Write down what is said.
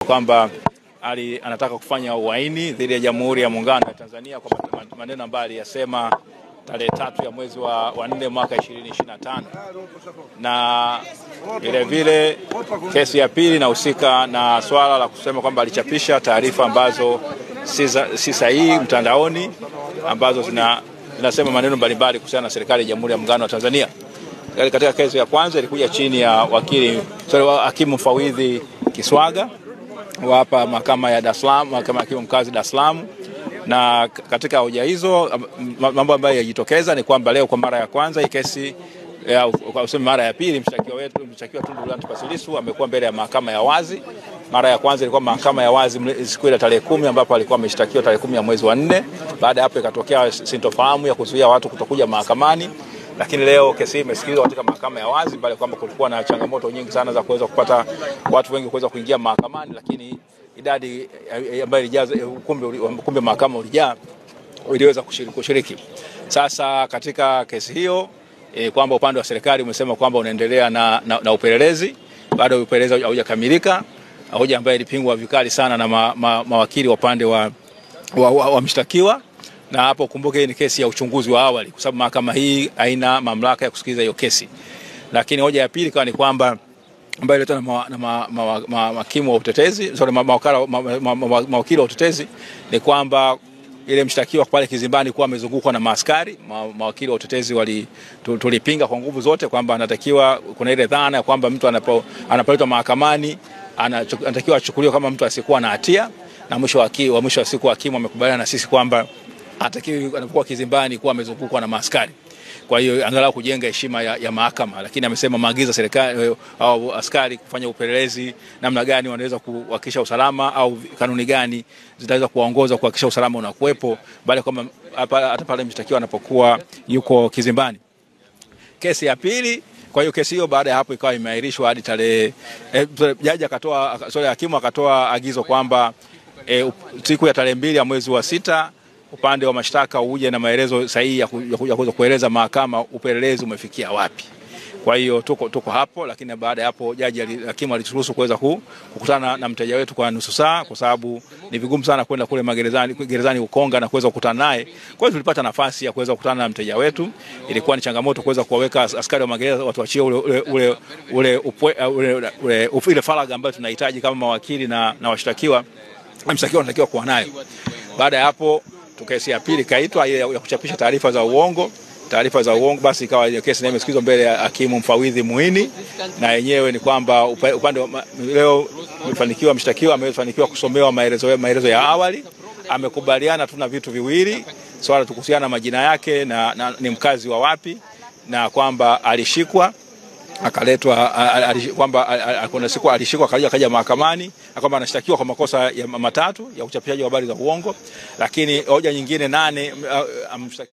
kwamba anataka kufanya uhaini dhidi ya Jamhuri ya Muungano wa Tanzania kwa maneno ambayo aliyasema tarehe 3 ya mwezi wa 4 mwaka 2025. Na vile kesi ya pili inahusika na swala la kusema kwamba alichapisha taarifa ambazo si sahihi mtandaoni ambazo zinasema maneno mbalimbali kuhusiana na serikali ya Jamhuri ya Muungano wa Tanzania. Katika kesi ya kwanza ilikuja chini ya hakimu mfawidhi Kiswaga wa hapa mahakama ya Dar es Salaam, mahakama ya hakimu mkazi Dar es Salaam. Na katika hoja hizo mambo ambayo yajitokeza ni kwamba leo kwa mara ya kwanza hii kesi kwa mara ya pili mshtakiwa Tundu Antipas Lissu amekuwa mbele ya mahakama ya wazi. Mara ya kwanza ilikuwa mahakama ya wazi siku ile tarehe 10 ambapo alikuwa ameshtakiwa tarehe 10 ya mwezi wa 4. Baada hapo ikatokea sintofahamu ya kuzuia watu kutokuja mahakamani. Lakini leo kesi imesikilizwa katika mahakama ya wazi, bali kwamba kulikuwa na changamoto nyingi sana za kuweza kupata watu wengi kuweza kuingia mahakamani, lakini idadi ambayo ilijaza ukumbi mahakama ulijaa iliweza kushiriki. Sasa katika kesi hiyo kwamba upande wa serikali umesema kwamba unaendelea na upelelezi, bado upelelezi haujakamilika, hoja ambayo ilipingwa vikali sana na mawakili wa upande wa mshtakiwa. Na hapo kumbuke ni kesi ya uchunguzi wa awali kwa sababu mahakama hii haina mamlaka ya kusikiliza hiyo kesi. Lakini hoja ya pili kwa ni kwamba ambayo iletwa na mahakimu wa utetezi, mawakili wa utetezi, ni kwamba ile mshtakiwa pale kizimbani kuwa amezungukwa na maaskari. Mawakili wa utetezi tulipinga kwa nguvu zote kwamba anatakiwa, kuna ile dhana kwamba mtu anapoletwa mahakamani anatakiwa achukuliwe kama mtu asiyekuwa na hatia, na mwisho wa siku hakimu amekubaliana na sisi kwamba atakiwa anapokuwa kizimbani kuwa amezungukwa na maaskari. Kwa hiyo angalau kujenga heshima ya mahakama. Lakini amesema maagizo serikali au askari kufanya upelelezi namna gani wanaweza kuhakikisha usalama au kanuni gani zitaweza kuwaongoza kuhakikisha usalama unakuwepo, bali kama hata pale mshtakiwa anapokuwa yuko kizimbani. Kesi ya pili, kwa hiyo kesi hiyo baada ya hapo ikawa imeahirishwa hadi tarehe jaji hakimu akatoa agizo kwamba siku ya tarehe 2 ya mwezi wa 6 upande wa mashtaka uje na maelezo sahihi ya kueleza mahakama upelelezi umefikia wapi. Kwa hiyo tuko hapo, lakini baada ya hapo hakimu alituruhusu kuweza kukutana na mteja wetu kwa nusu saa kwa sababu ni vigumu sana kwenda kule gerezani Ukonga na kuweza kukutana naye. Kwa hiyo tulipata nafasi ya kuweza kukutana na mteja wetu. Ilikuwa ni changamoto kuweza kuwaweka askari wa magereza watu wachie ule faragha ambayo tunahitaji kama mawakili na washtakiwa. Mshtakiwa anatakiwa kuwa nayo. Baada ya hapo kesi ya pili kaitwa ile ya kuchapisha taarifa za uongo. Basi ikawa kesi na imesikizwa mbele ya hakimu mfawidhi Muhini, na yenyewe ni kwamba upande leo mshtakiwa amefanikiwa kusomewa maelezo ya awali. Amekubaliana tu na vitu viwili, swala tukuhusiana na majina yake na ni mkazi wa wapi, na kwamba alishikwa akaletwa kwamba kuna siku alishikwa akaja mahakamani kwamba anashtakiwa kwa makosa ya matatu ya uchapishaji wa habari za uongo. Lakini hoja nyingine 8